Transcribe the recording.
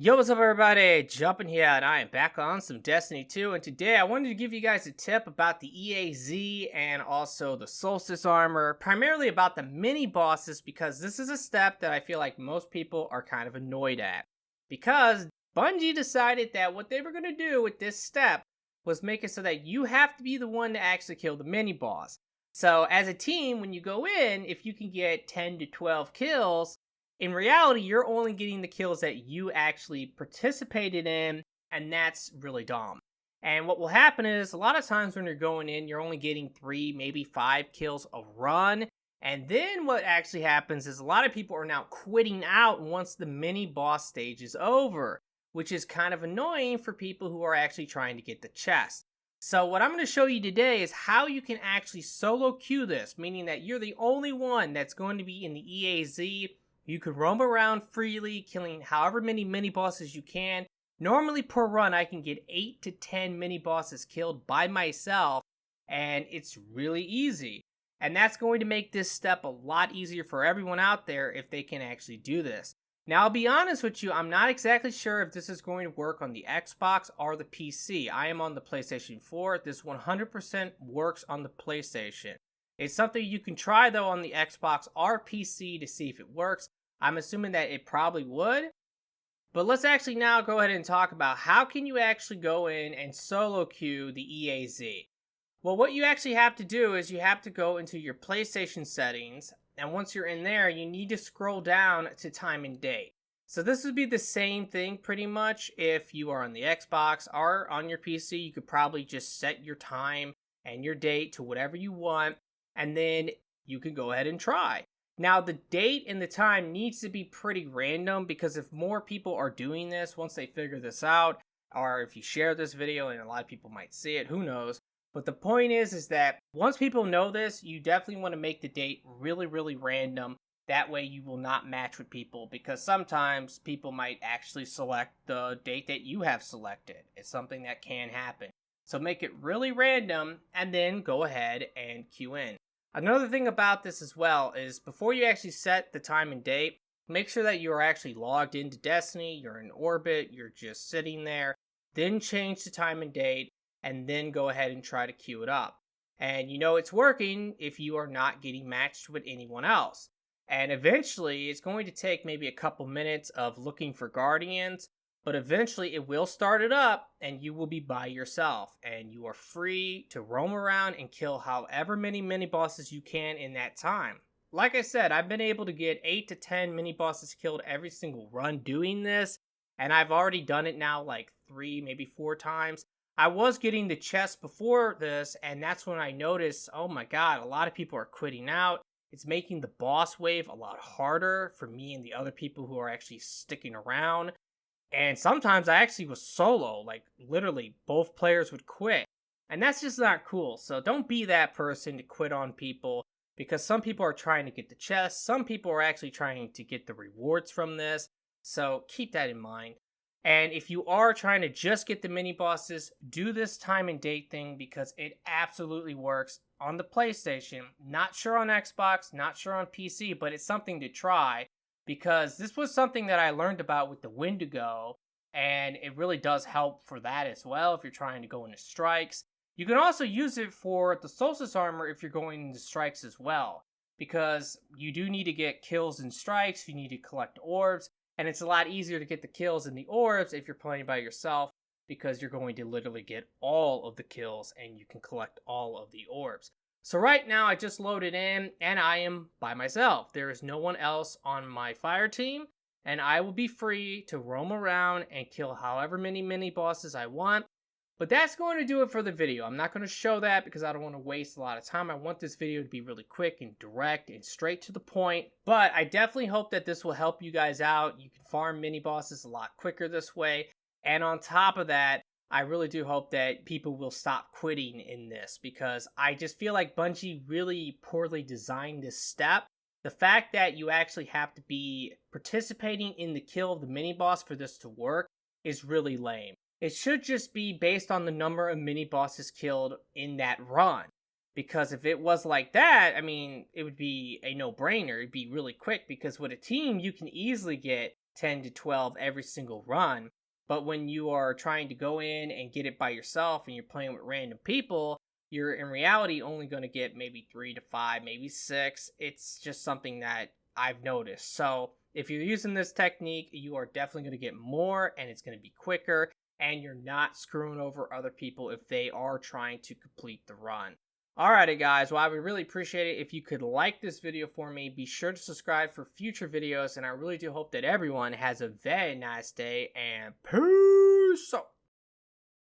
Yo, what's up everybody? Jumping here and I am back on some Destiny 2, and today I wanted to give you guys a tip about the EAZ and also the Solstice armor, primarily about the mini bosses because this is a step that I feel like most people are kind of annoyed at. Because Bungie decided that what they were going to do with this step was make it so that you have to be the one to actually kill the mini boss. So as a team, when you go in, if you can get 10 to 12 kills, in reality, you're only getting the kills that you actually participated in, and that's really dumb. And what will happen is, a lot of times when you're going in, you're only getting 3, maybe 5 kills a run. And then what actually happens is a lot of people are now quitting out once the mini boss stage is over, which is kind of annoying for people who are actually trying to get the chest. So what I'm going to show you today is how you can actually solo queue this, meaning that you're the only one that's going to be in the EAZ. You can roam around freely, killing however many mini-bosses you can. Normally per run, I can get 8 to 10 mini-bosses killed by myself, and it's really easy. And that's going to make this step a lot easier for everyone out there if they can actually do this. Now, I'll be honest with you, I'm not exactly sure if this is going to work on the Xbox or the PC. I am on the PlayStation 4. This 100% works on the PlayStation. It's something you can try, though, on the Xbox or PC to see if it works. I'm assuming that it probably would. But let's actually now go ahead and talk about how can you actually go in and solo queue the EAZ. Well, what you actually have to do is you have to go into your PlayStation settings. And once you're in there, you need to scroll down to time and date. So this would be the same thing pretty much if you are on the Xbox or on your PC. You could probably just set your time and your date to whatever you want. And then you can go ahead and try. Now, the date and the time needs to be pretty random because if more people are doing this, once they figure this out, or if you share this video and a lot of people might see it, who knows. But the point is that once people know this, you definitely want to make the date really, really random. That way you will not match with people because sometimes people might actually select the date that you have selected. It's something that can happen. So make it really random and then go ahead and queue in. Another thing about this as well is before you actually set the time and date, make sure that you are actually logged into Destiny, you're in orbit, you're just sitting there, then change the time and date, and then go ahead and try to queue it up. And you know it's working if you are not getting matched with anyone else. And eventually, it's going to take maybe a couple minutes of looking for Guardians, but eventually it will start it up and you will be by yourself and you are free to roam around and kill however many mini bosses you can in that time. Like I said, I've been able to get 8 to 10 mini bosses killed every single run doing this, and I've already done it now like 3, maybe 4 times. I was getting the chest before this, and that's when I noticed, oh my god, a lot of people are quitting out. It's making the boss wave a lot harder for me and the other people who are actually sticking around. And sometimes I actually was solo, like literally both players would quit. And that's just not cool. So don't be that person to quit on people because some people are trying to get the chest. Some people are actually trying to get the rewards from this. So keep that in mind. And if you are trying to just get the mini bosses, do this time and date thing because it absolutely works on the PlayStation. Not sure on Xbox, not sure on PC, but it's something to try. Because this was something that I learned about with the Wendigo, and it really does help for that as well if you're trying to go into strikes. You can also use it for the Solstice armor if you're going into strikes as well, because you do need to get kills in strikes, you need to collect orbs, and it's a lot easier to get the kills in the orbs if you're playing by yourself, because you're going to literally get all of the kills and you can collect all of the orbs. So right now I just loaded in and I am by myself. There is no one else on my fire team and I will be free to roam around and kill however many mini bosses I want. But that's going to do it for the video. I'm not going to show that because I don't want to waste a lot of time. I want this video to be really quick and direct and straight to the point. But I definitely hope that this will help you guys out. You can farm mini bosses a lot quicker this way. And on top of that, I really do hope that people will stop quitting in this because I just feel like Bungie really poorly designed this step. The fact that you actually have to be participating in the kill of the mini-boss for this to work is really lame. It should just be based on the number of mini-bosses killed in that run. Because if it was like that, I mean, it would be a no-brainer. It'd be really quick because with a team, you can easily get 10 to 12 every single run. But when you are trying to go in and get it by yourself and you're playing with random people, you're in reality only going to get maybe 3 to 5, maybe 6. It's just something that I've noticed. So if you're using this technique, you are definitely going to get more and it's going to be quicker, and you're not screwing over other people if they are trying to complete the run. Alrighty guys, well I would really appreciate it if you could like this video for me. Be sure to subscribe for future videos, and I really do hope that everyone has a very nice day, and peace out.